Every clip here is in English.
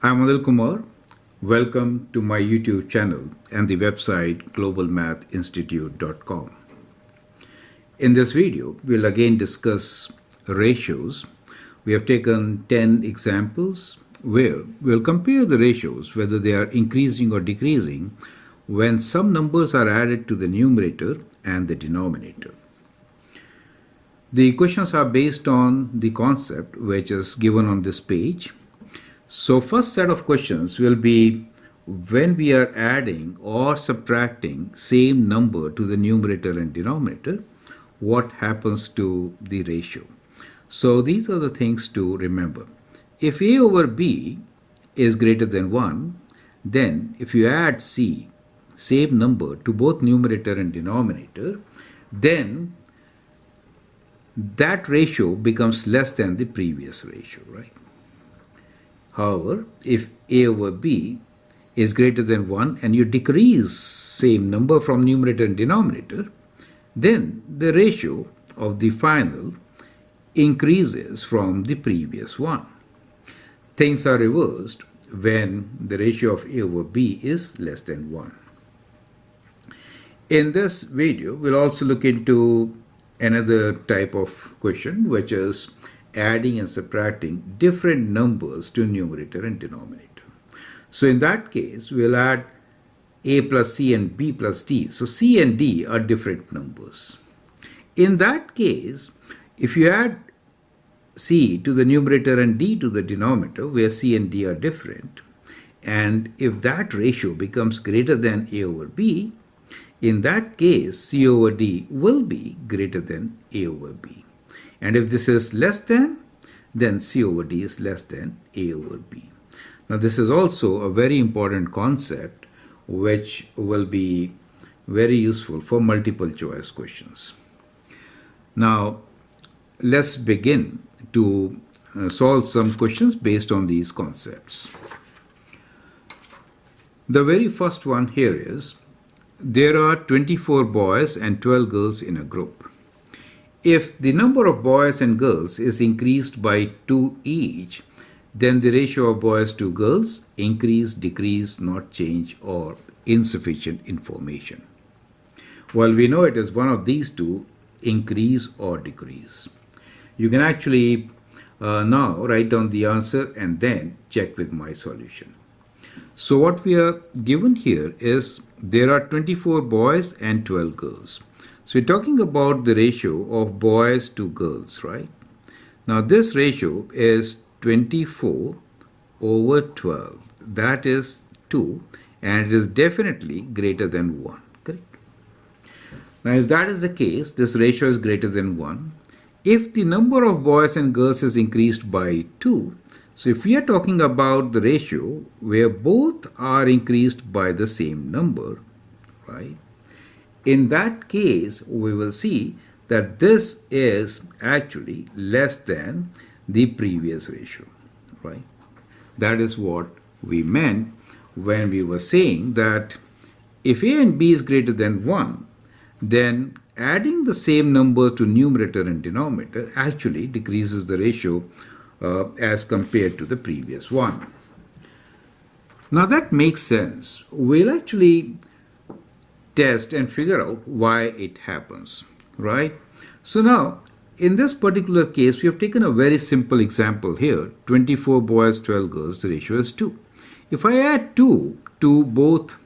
I'm Anil Kumar. Welcome to my YouTube channel and the website globalmathinstitute.com. In this video, we'll again discuss ratios. We have taken 10 examples where we'll compare the ratios, whether they are increasing or decreasing, when some numbers are added to the numerator and the denominator. The questions are based on the concept which is given on this page. So first set of questions will be when we are adding or subtracting same number to the numerator and denominator, what happens to the ratio? So these are the things to remember. If A over B is greater than 1, then if you add C, same number, to both numerator and denominator, then that ratio becomes less than the previous ratio, right? However, if A over B is greater than 1 and you decrease same number from numerator and denominator, then the ratio of the final increases from the previous one. Things are reversed when the ratio of A over B is less than 1. In this video, we'll also look into another type of question, which is adding and subtracting different numbers to numerator and denominator. So in that case, we'll add A plus C and B plus D. So C and D are different numbers. In that case, if you add C to the numerator and D to the denominator, where C and D are different, and if that ratio becomes greater than A over B, in that case, C over D will be greater than A over B. And if this is less than, then C over D is less than A over B. Now this is also a very important concept which will be very useful for multiple choice questions. Now let's begin to solve some questions based on these concepts. The very first one here is, there are 24 boys and 12 girls in a group. If the number of boys and girls is increased by 2 each, then the ratio of boys to girls increase, decrease, not change, or insufficient information. Well, we know it is one of these two, increase or decrease. You can actually now write down the answer and then check with my solution. So what we are given here is there are 24 boys and 12 girls. So we're talking about the ratio of boys to girls, right? Now this ratio is 24 over 12. That is 2, and it is definitely greater than 1, correct? Now if that is the case, this ratio is greater than 1. If the number of boys and girls is increased by 2, so if we are talking about the ratio where both are increased by the same number, right? In that case, we will see that this is actually less than the previous ratio, right? That is what we meant when we were saying that if A and B is greater than 1, then adding the same number to numerator and denominator actually decreases the ratio as compared to the previous one. Now that makes sense. We'll actually test and figure out why it happens, right? So now, in this particular case, we have taken a very simple example here. 24 boys, 12 girls, the ratio is 2. If I add 2 to both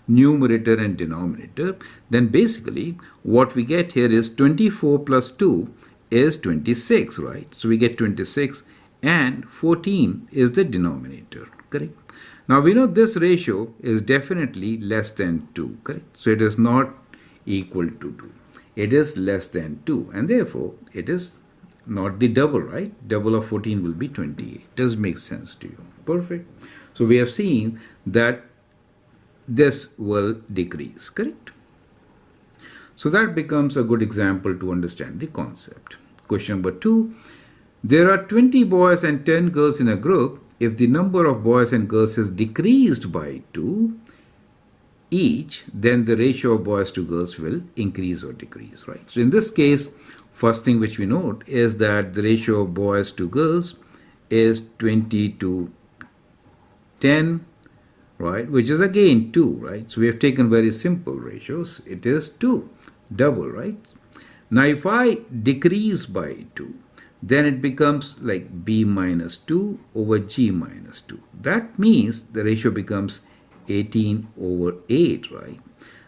numerator and denominator, then basically what we get here is 24 plus 2 is 26, right? So we get 26, and 14 is the denominator, correct? Now we know this ratio is definitely less than 2, correct? So it is not equal to 2. It is less than 2, and therefore it is not the double, right? Double of 14 will be 28. Does make sense to you? Perfect. So we have seen that this will decrease, correct? So that becomes a good example to understand the concept. Question number 2. There are 20 boys and 10 girls in a group. If the number of boys and girls is decreased by 2 each, then the ratio of boys to girls will increase or decrease, right? So in this case, first thing which we note is that the ratio of boys to girls is 20 to 10, right, which is again 2, right? So we have taken very simple ratios. It is 2, double, right? Now if I decrease by 2, then it becomes like b minus 2 over g minus 2. That means the ratio becomes 18 over 8, right?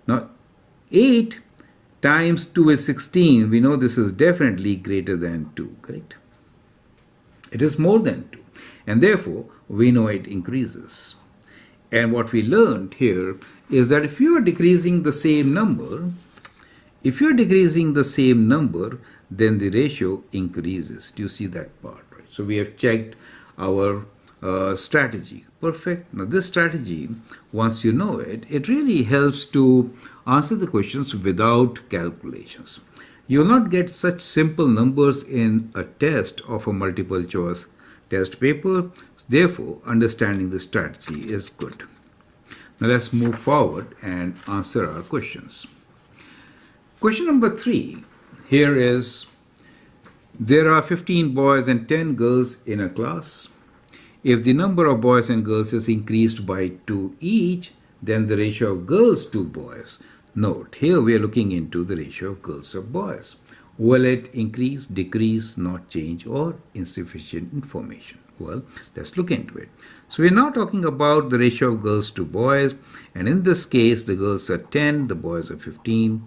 Now 8 times 2 is 16. We know this is definitely greater than 2, correct? It is more than 2, and therefore we know it increases. And what we learned here is that if you are decreasing the same number, then the ratio increases. Do you see that part? Right? So we have checked our strategy. Perfect. Now this strategy, once you know it, it really helps to answer the questions without calculations. You will not get such simple numbers in a test of a multiple choice test paper. Therefore, understanding the strategy is good. Now let's move forward and answer our questions. Question number 3 here is, there are 15 boys and 10 girls in a class. If the number of boys and girls is increased by 2 each, then the ratio of girls to boys. Note, here we are looking into the ratio of girls to boys. Will it increase, decrease, not change, or insufficient information? Well, let's look into it. So we're now talking about the ratio of girls to boys, and in this case the girls are 10, the boys are 15,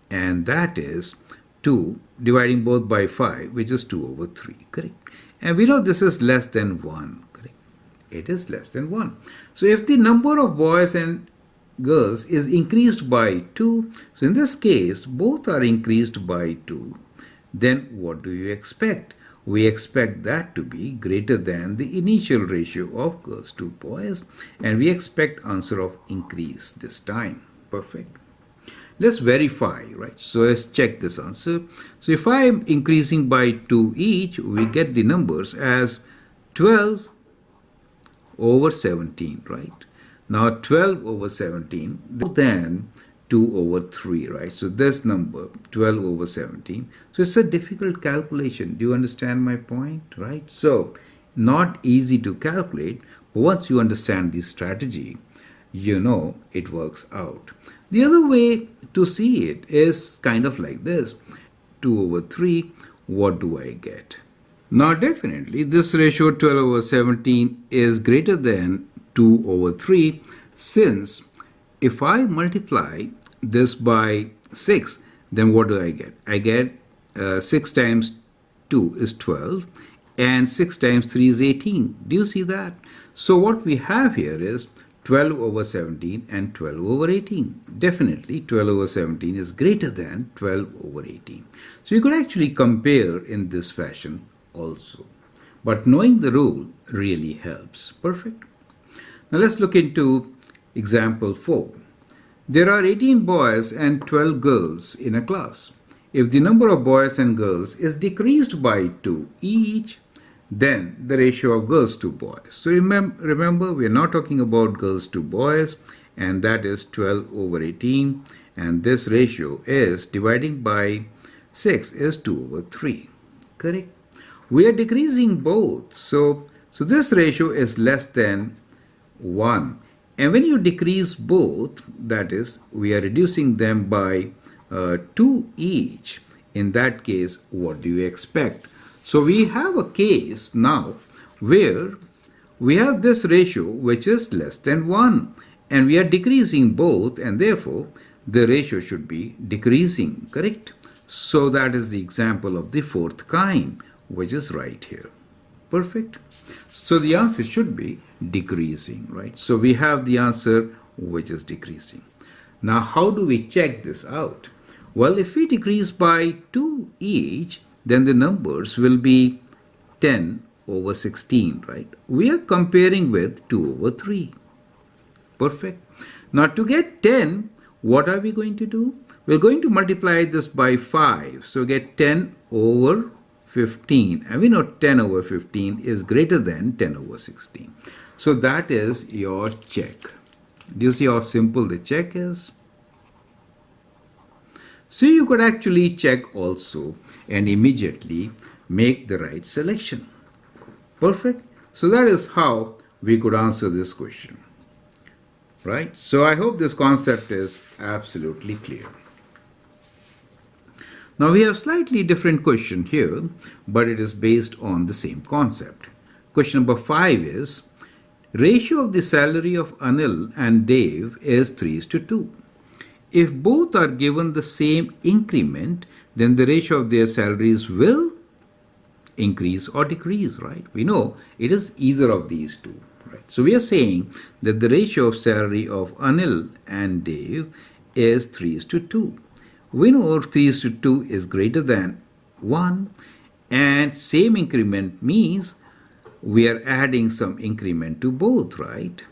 and that is 2 dividing both by 5, which is 2 over 3, correct? And we know this is less than 1, correct? It is less than 1. So if the number of boys and girls is increased by 2, so in this case both are increased by 2, then what do you expect? We expect that to be greater than the initial ratio of girls to boys, and we expect answer of increase this time. Perfect. Let's verify, right? So let's check this answer. So if I am increasing by 2 each, we get the numbers as 12 over 17, right? Now 12 over 17 more than 2 over 3, right? So this number, 12 over 17. So it's a difficult calculation. Do you understand my point, right? So not easy to calculate, but once you understand the strategy, you know it works out. The other way to see it is kind of like this. 2 over 3, what do I get? Now definitely this ratio 12 over 17 is greater than 2 over 3, since if I multiply this by 6, then what do I get? I get 6 times 2 is 12, and 6 times 3 is 18. Do you see that? So what we have here is 12 over 17 and 12 over 18. Definitely 12 over 17 is greater than 12 over 18. So you could actually compare in this fashion also. But knowing the rule really helps. Perfect. Now let's look into example 4. There are 18 boys and 12 girls in a class. If the number of boys and girls is decreased by 2 each, then the ratio of girls to boys. So remember, we are not talking about girls to boys, and that is 12 over 18, and this ratio is dividing by 6 is 2 over 3. Correct? We are decreasing both, so this ratio is less than 1. And when you decrease both, that is, we are reducing them by 2 each. In that case, what do you expect? So we have a case now where we have this ratio which is less than 1, and we are decreasing both, and therefore the ratio should be decreasing, correct? So that is the example of the fourth kind, which is right here. Perfect. So the answer should be decreasing, right? So we have the answer which is decreasing. Now how do we check this out? Well, if we decrease by 2 each, then the numbers will be 10 over 16, right? We are comparing with 2 over 3. Perfect. Now to get 10, what are we going to do? We're going to multiply this by 5. So get 10 over 15. And we know 10 over 15 is greater than 10 over 16. So that is your check. Do you see how simple the check is? So you could actually check also and immediately make the right selection. Perfect. So that is how we could answer this question. Right? So I hope this concept is absolutely clear. Now we have slightly different question here, but it is based on the same concept. Question number 5 is, ratio of the salary of Anil and Dave is 3:2. If both are given the same increment, then the ratio of their salaries will increase or decrease, right? We know it is either of these two, right? So we are saying that the ratio of salary of Anil and Dave is 3:2. We know 3:2 is greater than 1, and same increment means we are adding some increment to both, right?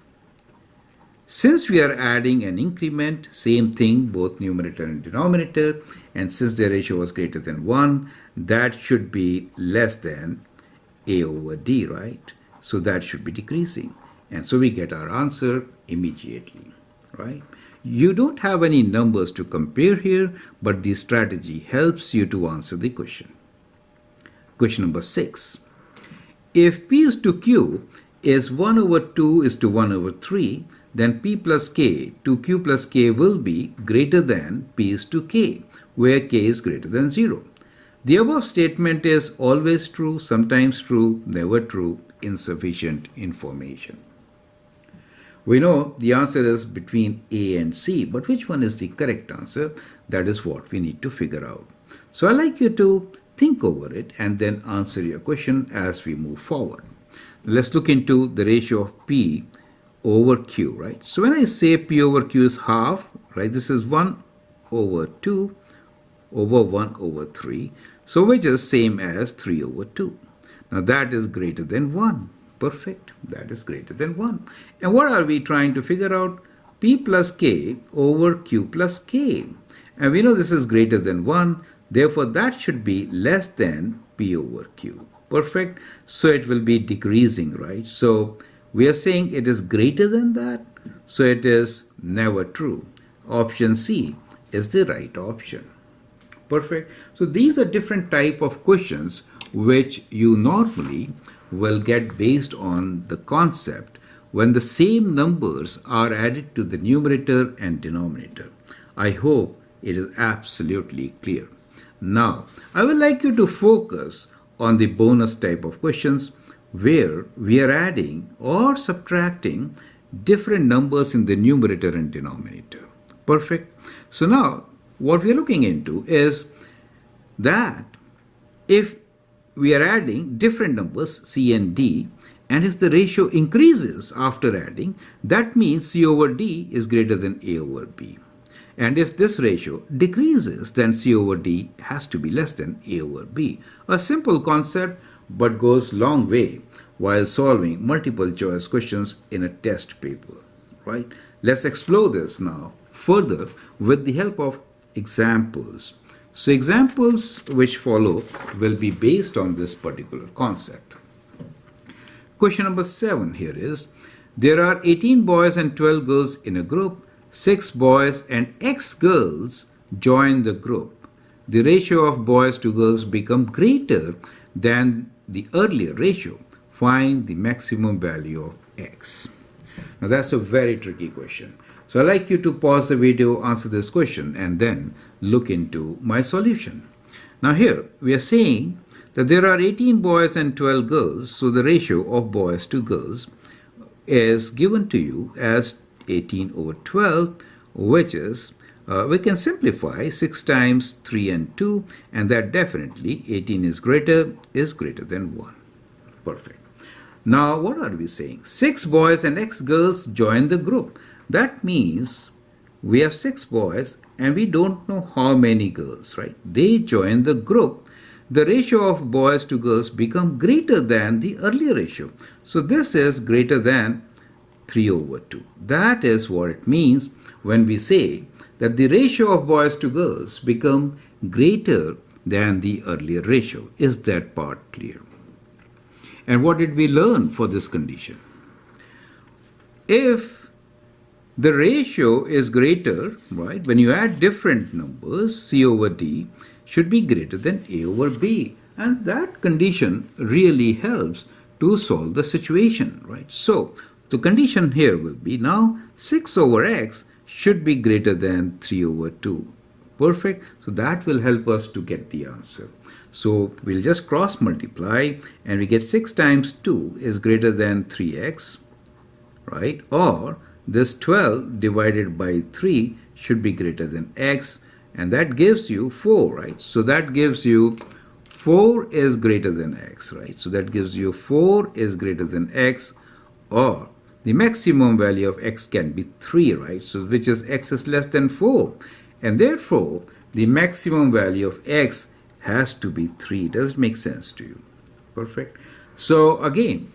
Since we are adding an increment, same thing, both numerator and denominator, and since the ratio was greater than 1, that should be less than A over D, right? So that should be decreasing. And so we get our answer immediately, right? You don't have any numbers to compare here, but the strategy helps you to answer the question. Question number 6. If P is to Q is 1 over 2 is to 1 over 3, then P plus K to Q plus K will be greater than P is to K, where K is greater than 0. The above statement is always true, sometimes true, never true, insufficient information. We know the answer is between A and C, but which one is the correct answer? That is what we need to figure out. So I'd like you to think over it and then answer your question as we move forward. Let's look into the ratio of P over Q, right? So when I say P over Q is half, right, this is 1 over 2 over 1 over 3, so which is same as 3 over 2. Now that is greater than 1. Perfect. That is greater than 1. And what are we trying to figure out? P plus K over Q plus K. And we know this is greater than 1. Therefore, that should be less than P over Q. Perfect. So it will be decreasing, right? So we are saying it is greater than that. So it is never true. Option C is the right option. Perfect. So these are different type of questions which you normally will get based on the concept when the same numbers are added to the numerator and denominator. I hope it is absolutely clear. Now, I would like you to focus on the bonus type of questions where we are adding or subtracting different numbers in the numerator and denominator. Perfect. So now, what we are looking into is that if we are adding different numbers, C and D, and if the ratio increases after adding, that means C over D is greater than A over B. And if this ratio decreases, then C over D has to be less than A over B. A simple concept, but goes long way while solving multiple choice questions in a test paper, right? Let's explore this now further with the help of examples. So examples which follow will be based on this particular concept. Question number 7 here is, there are 18 boys and 12 girls in a group. 6 boys and X girls join the group. The ratio of boys to girls become greater than the earlier ratio. Find the maximum value of X. Now that's a very tricky question. So I'd like you to pause the video, answer this question, and then look into my solution. Now here we are saying that there are 18 boys and 12 girls, so the ratio of boys to girls is given to you as 18 over 12, which is, we can simplify 6 times 3 and 2, and that definitely 18 is greater than 1. Perfect. Now what are we saying? 6 boys and X girls join the group. That means we have 6 boys and we don't know how many girls, right? They join the group. The ratio of boys to girls become greater than the earlier ratio. So this is greater than 3 over 2. That is what it means when we say that the ratio of boys to girls become greater than the earlier ratio. Is that part clear? And what did we learn for this condition? If the ratio is greater, right, when you add different numbers, C over D should be greater than A over B. And that condition really helps to solve the situation, right? So the condition here will be now 6 over x should be greater than 3 over 2. Perfect. So that will help us to get the answer. So we'll just cross multiply and we get 6 times 2 is greater than 3x, right? Or this 12 divided by 3 should be greater than x, and that gives you 4, right? So that gives you 4 is greater than x, right? So that gives you 4 is greater than x, or the maximum value of x can be 3, right? So which is x is less than 4, and therefore the maximum value of x has to be 3. Does it make sense to you? Perfect. So again,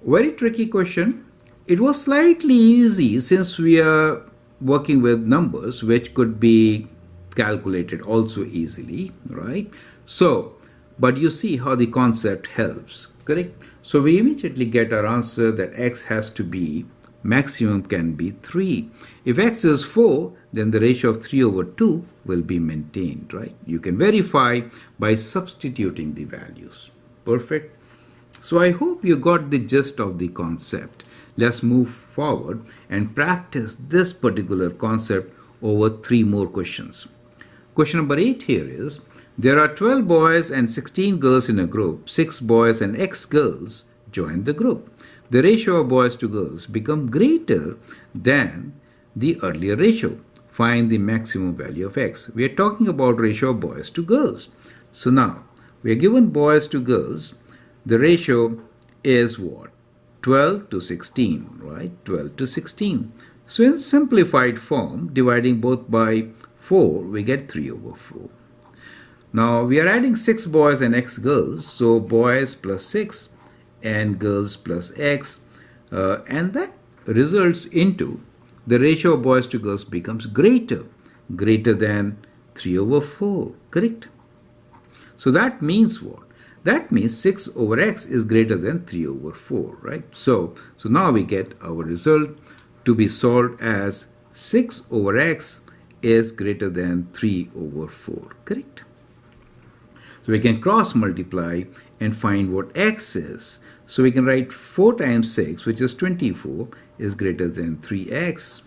very tricky question. It was slightly easy since we are working with numbers which could be calculated also easily, right? So, but you see how the concept helps, correct? So we immediately get our answer that x has to be, maximum can be 3. If x is 4, then the ratio of 3 over 2 will be maintained, right? You can verify by substituting the values. Perfect. So I hope you got the gist of the concept. Let's move forward and practice this particular concept over 3 more questions. Question number 8 here is, there are 12 boys and 16 girls in a group. 6 boys and x girls join the group. The ratio of boys to girls become greater than the earlier ratio. Find the maximum value of x. We are talking about ratio of boys to girls. So now, we are given boys to girls. The ratio is what? 12 to 16, right? 12 to 16. So in simplified form, dividing both by 4, we get 3 over 4. Now we are adding 6 boys and x girls, so boys plus 6 and girls plus x, and that results into the ratio of boys to girls becomes greater than 3 over 4, correct? So that means what? That means 6 over x is greater than 3 over 4, right? So now we get our result to be solved as 6 over x is greater than 3 over 4, correct? So we can cross multiply and find what x is. So we can write 4 times 6, which is 24, is greater than 3x,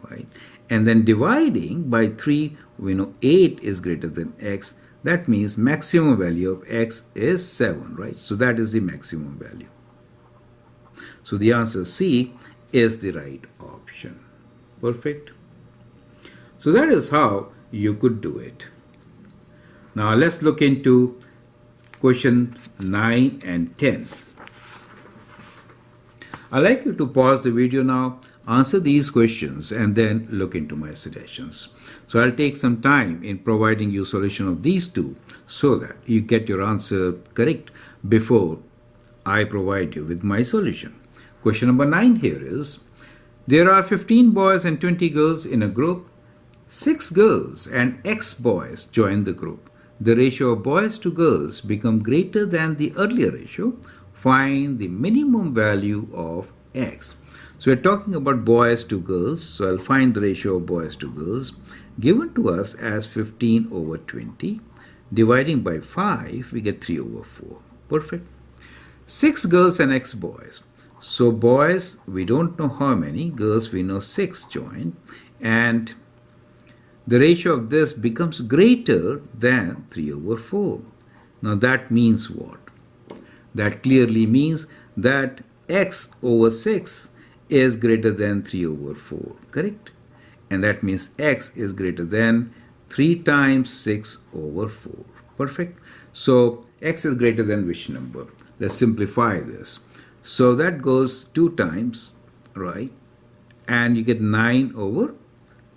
right? And then dividing by 3, we know 8 is greater than x. That means maximum value of x is 7, right? So that is the maximum value. So the answer C is the right option. Perfect. So that is how you could do it. Now let's look into question 9 and 10. I'd like you to pause the video now, answer these questions, and then look into my suggestions. So I'll take some time in providing you solution of these two so that you get your answer correct before I provide you with my solution. Question number 9 here is, there are 15 boys and 20 girls in a group. 6 girls and x boys join the group. The ratio of boys to girls become greater than the earlier ratio. Find the minimum value of x. So we're talking about boys to girls. So I'll find the ratio of boys to girls given to us as 15 over 20. Dividing by 5, we get 3 over 4. Perfect. 6 girls and x boys. So boys, we don't know how many. Girls, we know 6 join. And the ratio of this becomes greater than 3 over 4. Now that means what? That clearly means that x over 6 is greater than 3 over 4, correct? And that means x is greater than 3 times 6 over 4. Perfect. So x is greater than which number? Let's simplify this. So that goes 2 times, right? And you get 9 over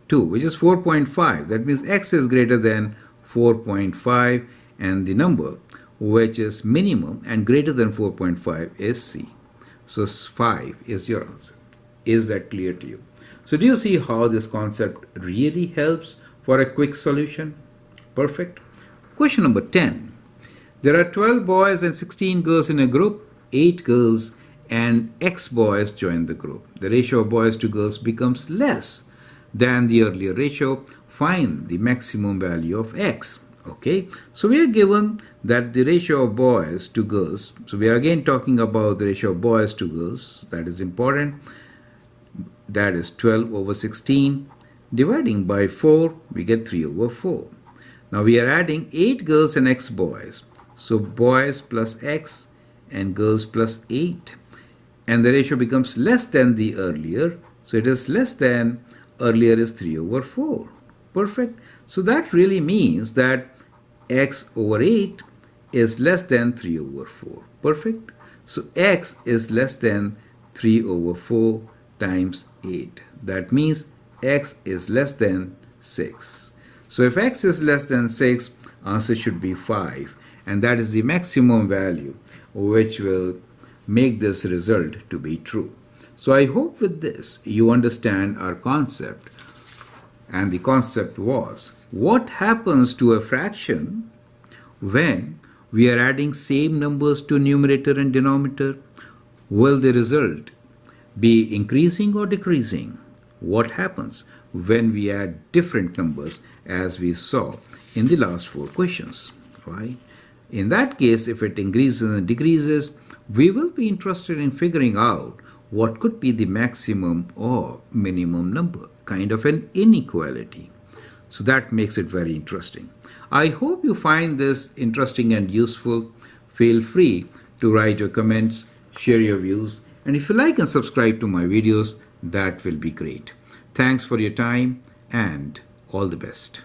2, which is 4.5. That means x is greater than 4.5, and the number which is minimum and greater than 4.5 is C. So 5 is your answer. Is that clear to you? So do you see how this concept really helps for a quick solution? Perfect. Question number 10. There are 12 boys and 16 girls in a group. 8 girls and x boys join the group. The ratio of boys to girls becomes less than the earlier ratio. Find the maximum value of x. Okay, so we are given that the ratio of boys to girls, so we are again talking about the ratio of boys to girls, that is important, that is 12 over 16. Dividing by 4, we get 3 over 4. Now we are adding 8 girls and x boys, so boys plus x and girls plus 8. And the ratio becomes less than the earlier, so it is less than, earlier is 3 over 4. Perfect. So that really means that x over 8 is less than 3 over 4. Perfect. So x is less than 3 over 4 times 8. That means x is less than 6. So if x is less than 6, answer should be 5. And that is the maximum value which will make this result to be true. So I hope with this you understand our concept. And the concept was, what happens to a fraction when we are adding same numbers to numerator and denominator? Will the result be increasing or decreasing? What happens when we add different numbers, as we saw in the last 4 questions, right? In that case, if it increases and decreases, we will be interested in figuring out what could be the maximum or minimum number, kind of an inequality. So that makes it very interesting. I hope you find this interesting and useful. Feel free to write your comments, share your views, and if you like and subscribe to my videos, that will be great. Thanks for your time and all the best.